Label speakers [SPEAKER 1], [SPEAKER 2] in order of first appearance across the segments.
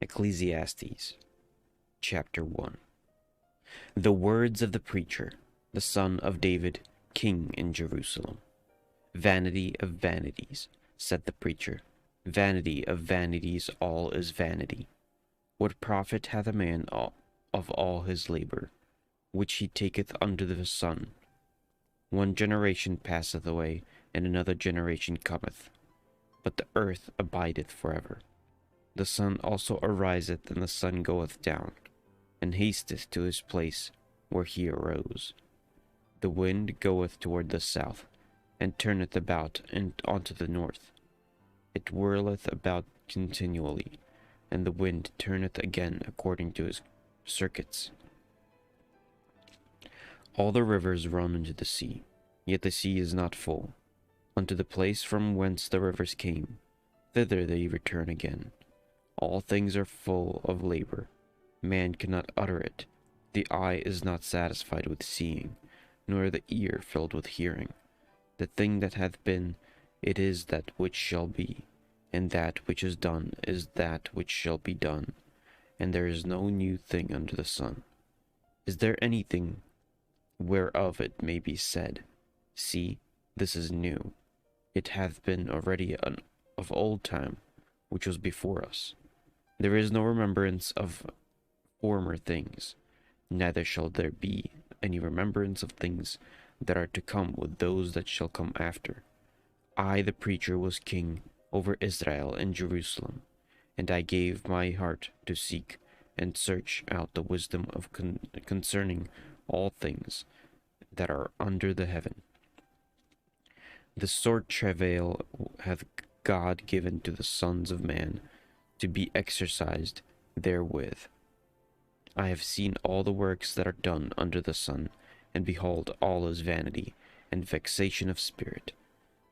[SPEAKER 1] Ecclesiastes Chapter 1. The words of the preacher, the son of David, king in Jerusalem. Vanity of vanities, said the preacher, vanity of vanities, all is vanity. What profit hath a man of all his labor, which he taketh under the sun? One generation passeth away, and another generation cometh, but the earth abideth forever. The sun also ariseth, and the sun goeth down, and hasteth to his place where he arose. The wind goeth toward the south, and turneth about unto the north. It whirleth about continually, and the wind turneth again according to his circuits. All the rivers run into the sea, yet the sea is not full. Unto the place from whence the rivers came, thither they return again. All things are full of labor. Man cannot utter it. The eye is not satisfied with seeing, nor the ear filled with hearing. The thing that hath been, it is that which shall be, and that which is done is that which shall be done, and there is no new thing under the sun. Is there anything whereof it may be said, See, this is new? It hath been already of old time, which was before us. There is no remembrance of former things, neither shall there be any remembrance of things that are to come with those that shall come after. I, the preacher, was king over Israel and Jerusalem, and I gave my heart to seek and search out the wisdom of concerning all things that are under the heaven. The sore travail hath God given to the sons of man, to be exercised therewith. I have seen all the works that are done under the sun, and behold, all is vanity and vexation of spirit.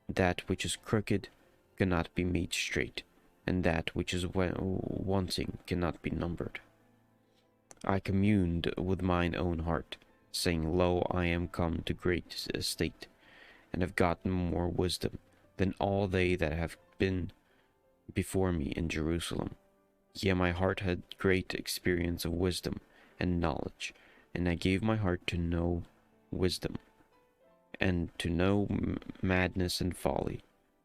[SPEAKER 1] That which is crooked cannot be made straight, and that which is wanting cannot be numbered. I communed with mine own heart, saying, Lo, I am come to great estate, and have gotten more wisdom than all they that have been before me in Jerusalem. Yea, my heart had great experience of wisdom and knowledge, and I gave my heart to know wisdom, and to know madness and folly.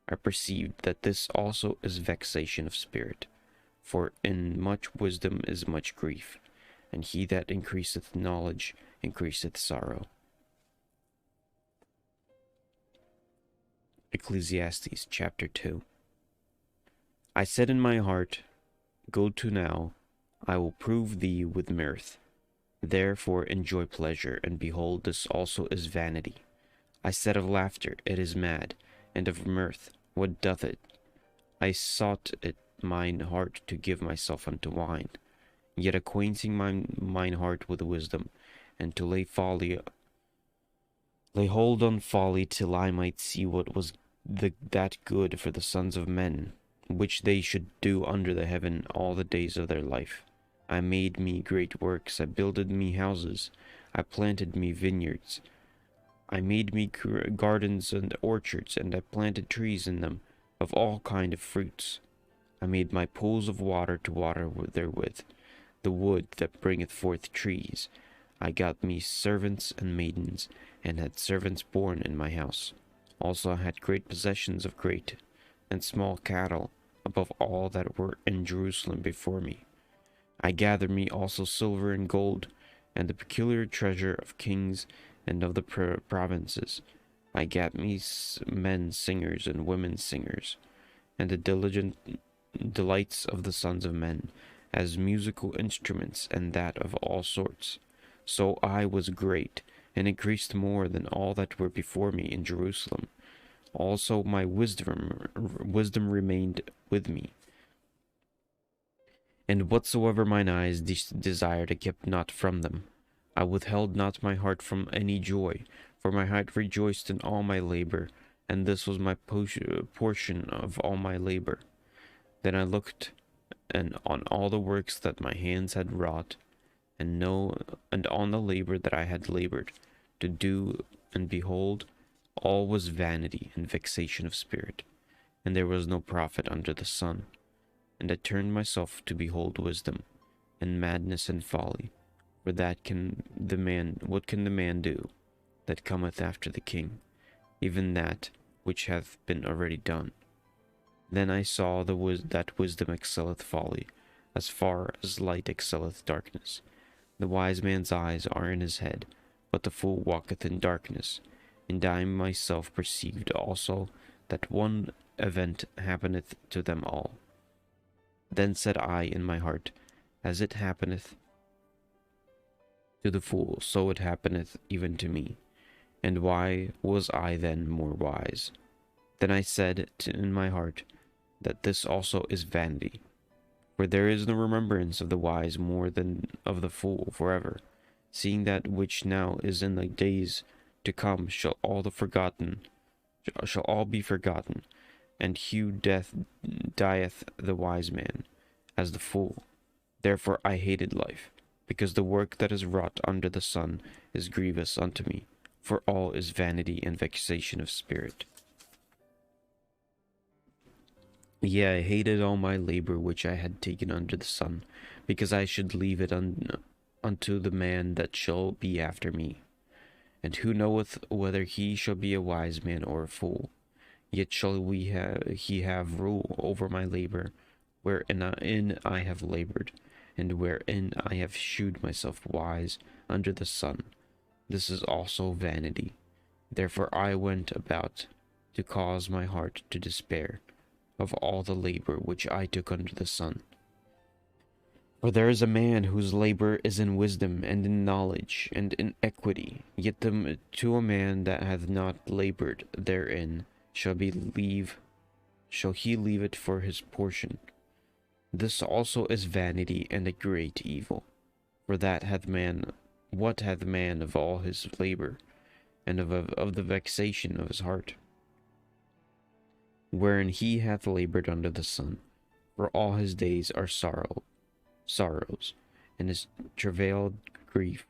[SPEAKER 1] I perceived that this also is vexation of spirit, for in much wisdom is much grief, and he that increaseth knowledge increaseth sorrow. Ecclesiastes Chapter 2. I said in my heart, Go to now, I will prove thee with mirth. Therefore enjoy pleasure, and behold, this also is vanity. I said of laughter, It is mad, and of mirth, what doth it? I sought it mine heart to give myself unto wine, yet acquainting mine heart with wisdom, and to lay hold on folly, till I might see what was that good for the sons of men, which they should do under the heaven all the days of their life. I made me great works, I builded me houses, I planted me vineyards, I made me gardens and orchards, and I planted trees in them of all kind of fruits. I made my pools of water to water therewith, the wood that bringeth forth trees. I got me servants and maidens, and had servants born in my house. Also I had great possessions of great and small cattle, above all that were in Jerusalem before me. I gathered me also silver and gold, and the peculiar treasure of kings and of the provinces. I gat me men singers and women singers, and the diligent delights of the sons of men, as musical instruments, and that of all sorts. So I was great, and increased more than all that were before me in Jerusalem. Also my wisdom remained with me, and whatsoever mine eyes desired I kept not from them. I withheld not my heart from any joy, for my heart rejoiced in all my labor, and this was my portion of all my labor. Then I looked and on all the works that my hands had wrought, and on the labor that I had labored to do, and behold, all was vanity and vexation of spirit, and there was no profit under the sun. and I turned myself to behold wisdom, and madness and folly. For what can the man do that cometh after the king? Even that which hath been already done. Then I saw that wisdom excelleth folly, as far as light excelleth darkness. The wise man's eyes are in his head, but the fool walketh in darkness. And I myself perceived also that one event happeneth to them all. Then said I in my heart, as it happeneth to the fool, so it happeneth even to me. And why was I then more wise? Then I said in my heart, that this also is vanity. For there is no remembrance of the wise more than of the fool forever, seeing that which now is in the days to come shall all be forgotten, and death dieth the wise man, as the fool. Therefore I hated life, because the work that is wrought under the sun is grievous unto me, for all is vanity and vexation of spirit. Yea, I hated all my labor which I had taken under the sun, because I should leave it unto the man that shall be after me. And who knoweth whether he shall be a wise man or a fool? Yet shall he have rule over my labor, wherein I have labored, and wherein I have shewed myself wise under the sun. This is also vanity. Therefore I went about to cause my heart to despair of all the labor which I took under the sun. For there is a man whose labor is in wisdom, and in knowledge, and in equity, yet to a man that hath not labored therein shall he leave it for his portion. This also is vanity and a great evil. For what hath man of all his labor, and of the vexation of his heart, wherein he hath labored under the sun? For all his days are sorrows, and his travailed grief.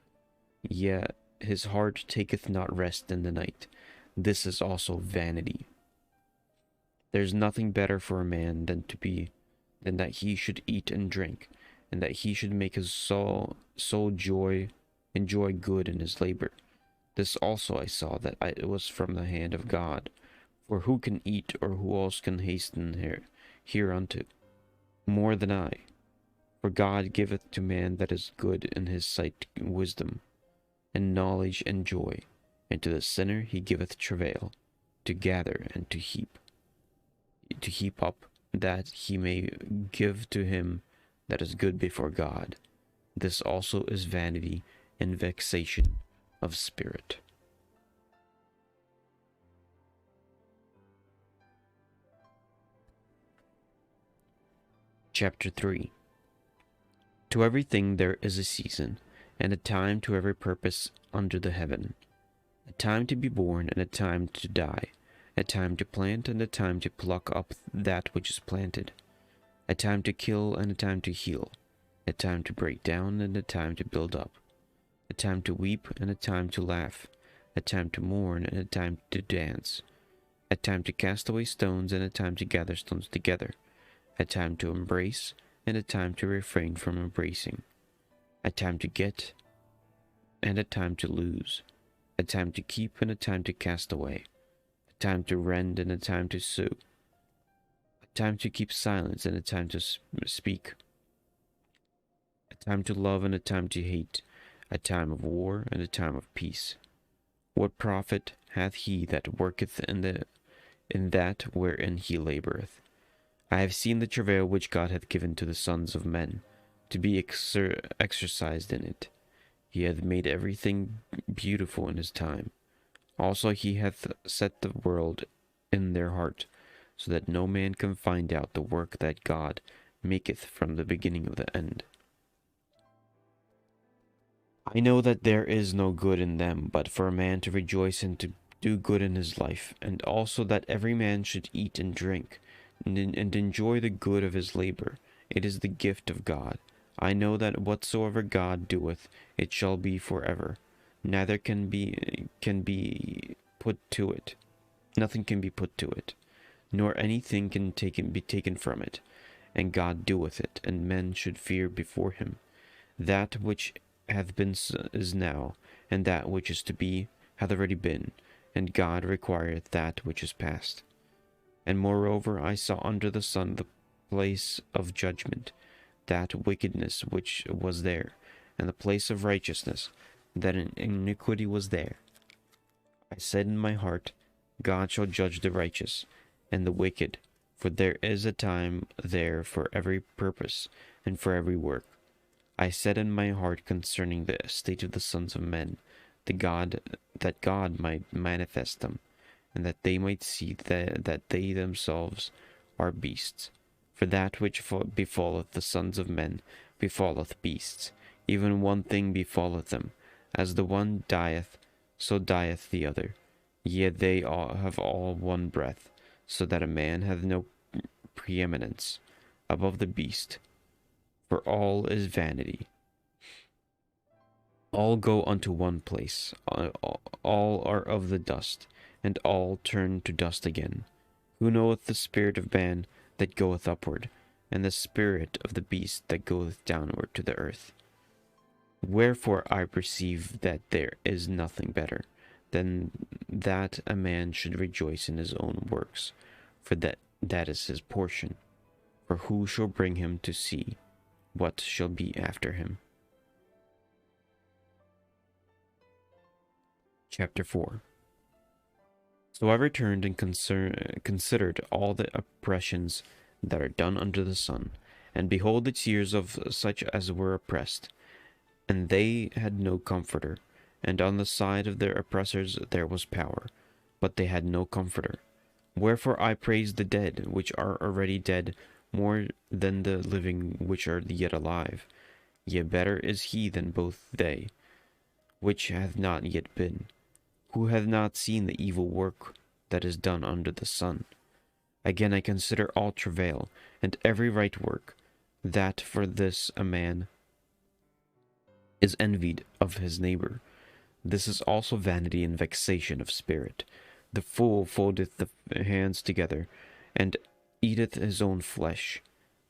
[SPEAKER 1] Yet his heart taketh not rest in the night. This is also vanity. There is nothing better for a man than that he should eat and drink, and that he should make his soul enjoy good in his labor. This also I saw that it was from the hand of God. For who can eat, or who else can hasten hereunto, more than I? For God giveth to man that is good in his sight wisdom, and knowledge and joy, and to the sinner he giveth travail, to gather and to heap up, that he may give to him that is good before God. This also is vanity and vexation of spirit. Chapter 3. To everything there is a season, and a time to every purpose under the heaven, a time to be born and a time to die, a time to plant and a time to pluck up that which is planted, a time to kill and a time to heal, a time to break down and a time to build up, a time to weep and a time to laugh, a time to mourn and a time to dance, a time to cast away stones and a time to gather stones together, a time to embrace and a time to refrain from embracing, a time to get and a time to lose, a time to keep and a time to cast away, a time to rend and a time to sue, a time to keep silence and a time to speak, a time to love and a time to hate, a time of war and a time of peace. What profit hath he that worketh in that wherein he laboureth? I have seen the travail which God hath given to the sons of men, to be exercised in it. He hath made everything beautiful in his time. Also he hath set the world in their heart, so that no man can find out the work that God maketh from the beginning of the end. I know that there is no good in them, but for a man to rejoice and to do good in his life, and also that every man should eat and drink, and enjoy the good of his labor. It is the gift of God. I know that whatsoever God doeth, it shall be forever. Neither can be put to it. Nothing can be put to it, nor anything can be taken from it. and God doeth it, and men should fear before him. That which hath been is now, and that which is to be hath already been, and God requireth that which is past. And moreover I saw under the sun the place of judgment, that wickedness which was there, and the place of righteousness, that iniquity was there. I said in my heart, God shall judge the righteous and the wicked, for there is a time there for every purpose and for every work. I said in my heart concerning the state of the sons of men, that God might manifest them, and that they might see that they themselves are beasts. For that which befalleth the sons of men befalleth beasts. Even one thing befalleth them. As the one dieth, so dieth the other. Yet they all have all one breath, so that a man hath no preeminence above the beast. For all is vanity. All go unto one place. All are of the dust, and all turn to dust again. Who knoweth the spirit of man that goeth upward, and the spirit of the beast that goeth downward to the earth? Wherefore I perceive that there is nothing better than that a man should rejoice in his own works, for that is his portion. For who shall bring him to see what shall be after him? Chapter 4. So I returned and considered all the oppressions that are done under the sun, and behold the tears of such as were oppressed, and they had no comforter. And on the side of their oppressors there was power, but they had no comforter. Wherefore I praise the dead, which are already dead, more than the living which are yet alive. Yea, better is he than both they, which hath not yet been, who hath not seen the evil work that is done under the sun. Again I consider all travail, and every right work, that for this a man is envied of his neighbor. This is also vanity and vexation of spirit. The fool foldeth the hands together, and eateth his own flesh.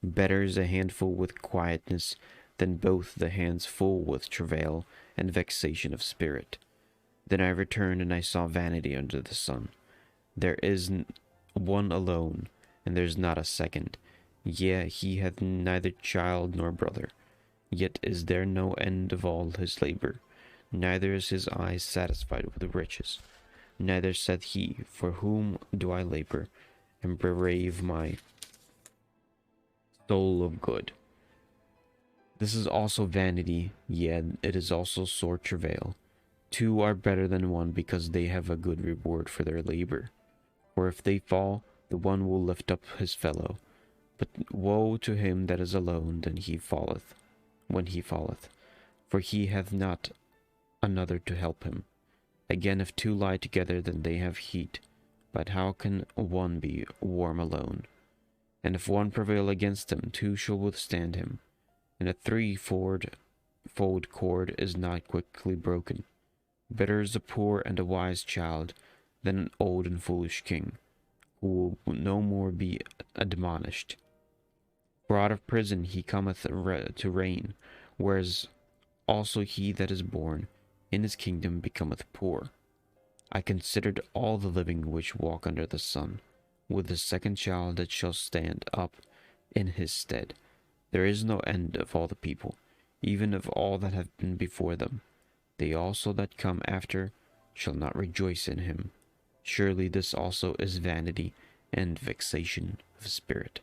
[SPEAKER 1] Better is a handful with quietness than both the hands full with travail and vexation of spirit. Then I returned, and I saw vanity under the sun. There is one alone, and there is not a second. Yea, he hath neither child nor brother. Yet is there no end of all his labor. Neither is his eye satisfied with riches. Neither saith he, for whom do I labor, and berave my soul of good? This is also vanity, yea, it is also sore travail. Two are better than one, because they have a good reward for their labor. For if they fall, the one will lift up his fellow. But woe to him that is alone when he falleth, for he hath not another to help him. Again, if two lie together, then they have heat. But how can one be warm alone? And if one prevail against him, two shall withstand him. And a threefold cord is not quickly broken. Better is a poor and a wise child than an old and foolish king, who will no more be admonished. For out of prison he cometh to reign, whereas also he that is born in his kingdom becometh poor. I considered all the living which walk under the sun, with the second child that shall stand up in his stead. There is no end of all the people, even of all that have been before them. They also that come after shall not rejoice in him. Surely this also is vanity and vexation of spirit.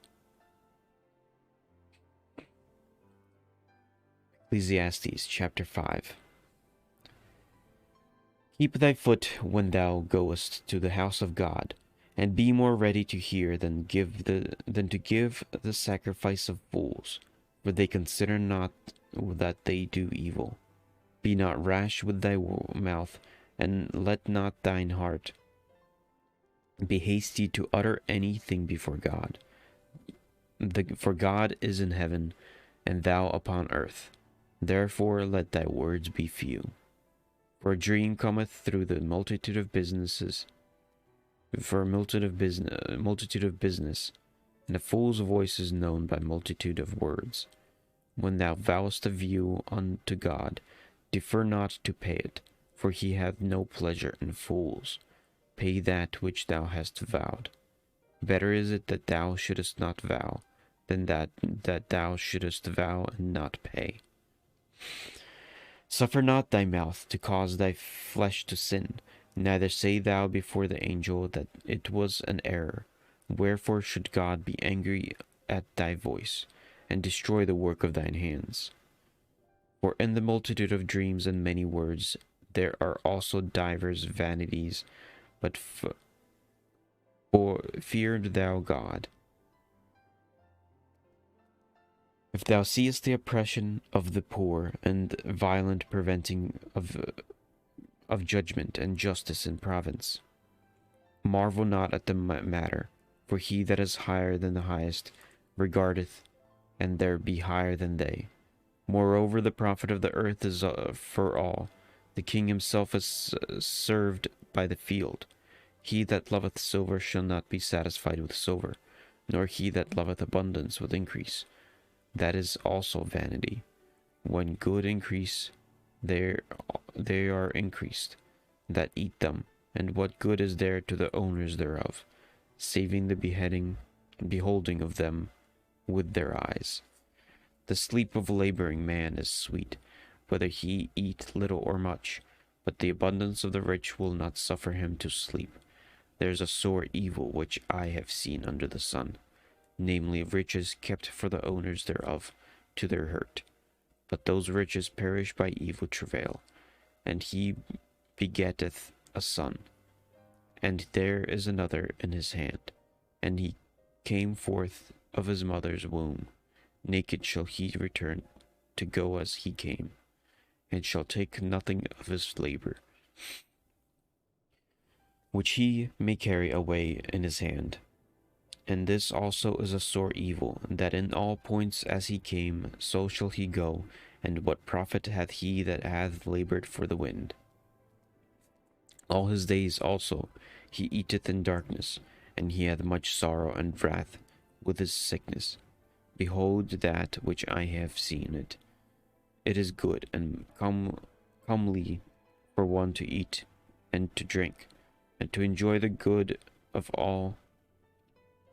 [SPEAKER 1] Ecclesiastes Chapter 5. Keep thy foot when thou goest to the house of God, and be more ready to hear than to give the sacrifice of fools, for they consider not that they do evil. Be not rash with thy mouth, and let not thine heart be hasty to utter anything before God. For God is in heaven, and thou upon earth. Therefore let thy words be few. For a dream cometh through the multitude of business, and a fool's voice is known by multitude of words. When thou vowest a vow unto God, defer not to pay it, for he hath no pleasure in fools. Pay that which thou hast vowed. Better is it that thou shouldest not vow, than that thou shouldest vow and not pay. Suffer not thy mouth to cause thy flesh to sin, neither say thou before the angel that it was an error. Wherefore should God be angry at thy voice, and destroy the work of thine hands? For in the multitude of dreams and many words there are also divers vanities, but fear thou God. If thou seest the oppression of the poor, and violent preventing of judgment and justice in province, marvel not at the matter, for he that is higher than the highest regardeth, and there be higher than they. Moreover, the profit of the earth is for all. The king himself is served by the field. He that loveth silver shall not be satisfied with silver, nor he that loveth abundance with increase. That is also vanity. When good increase, they are increased that eat them, and what good is there to the owners thereof, saving the beholding of them with their eyes? The sleep of laboring man is sweet, whether he eat little or much, but the abundance of the rich will not suffer him to sleep. There is a sore evil which I have seen under the sun, namely riches kept for the owners thereof, to their hurt. But those riches perish by evil travail, and he begetteth a son, and there is another in his hand, and he came forth of his mother's womb. Naked shall he return to go as he came, and shall take nothing of his labor, which he may carry away in his hand. And this also is a sore evil, that in all points as he came, so shall he go, and what profit hath he that hath labored for the wind? All his days also he eateth in darkness, and he hath much sorrow and wrath with his sickness. Behold that which I have seen it. It is good and comely for one to eat and to drink, and to enjoy the good of all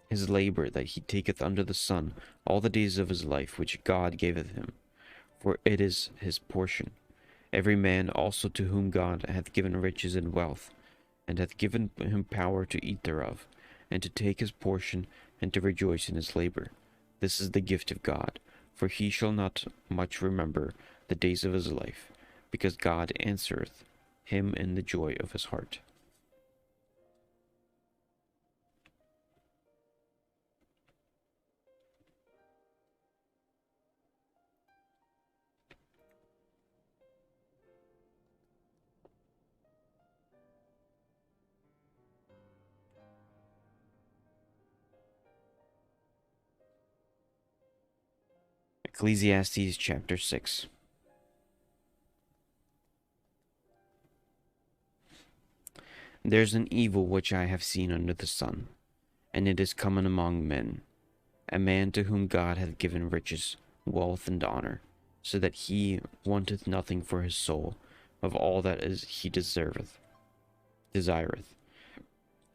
[SPEAKER 1] his labor that he taketh under the sun all the days of his life which God gaveth him, for it is his portion. Every man also to whom God hath given riches and wealth, and hath given him power to eat thereof, and to take his portion, and to rejoice in his labor. This is the gift of God, for he shall not much remember the days of his life, because God answereth him in the joy of his heart. Ecclesiastes Chapter 6. There's an evil which I have seen under the sun, and it is common among men, a man to whom God hath given riches, wealth, and honor, so that he wanteth nothing for his soul of all that is he desireth.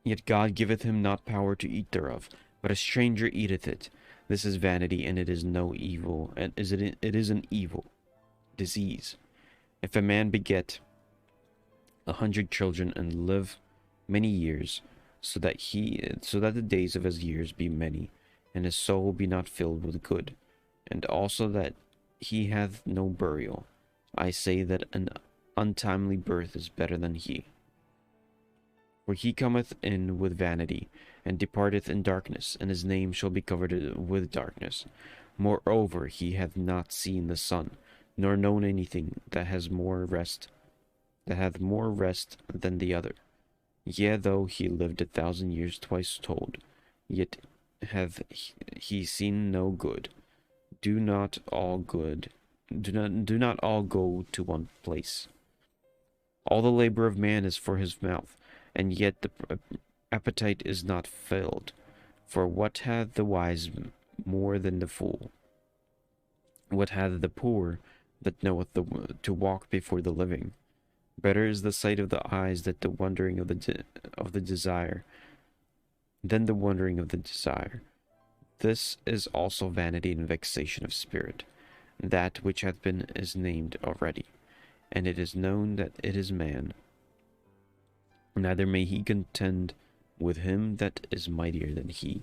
[SPEAKER 1] Yet God giveth him not power to eat thereof, but a stranger eateth it. This is vanity, and it is no evil, and it is an evil disease. If a man beget 100 children and live many years, so that the days of his years be many, and his soul be not filled with good, and also that he hath no burial, I say that an untimely birth is better than he. For he cometh in with vanity, and departeth in darkness, and his name shall be covered with darkness. Moreover, he hath not seen the sun, nor known anything that hath more rest than the other. Yea, though he lived 1,000 years twice told, yet hath he seen no good. Do not all go to one place. All the labor of man is for his mouth, and yet the appetite is not filled. For what hath the wise more than the fool? What hath the poor that knoweth to walk before the living? Better is the sight of the eyes than the wondering of the desire. Than the wondering of the desire. This is also vanity and vexation of spirit. That which hath been is named already, and it is known that it is man. Neither may he contend with him that is mightier than he.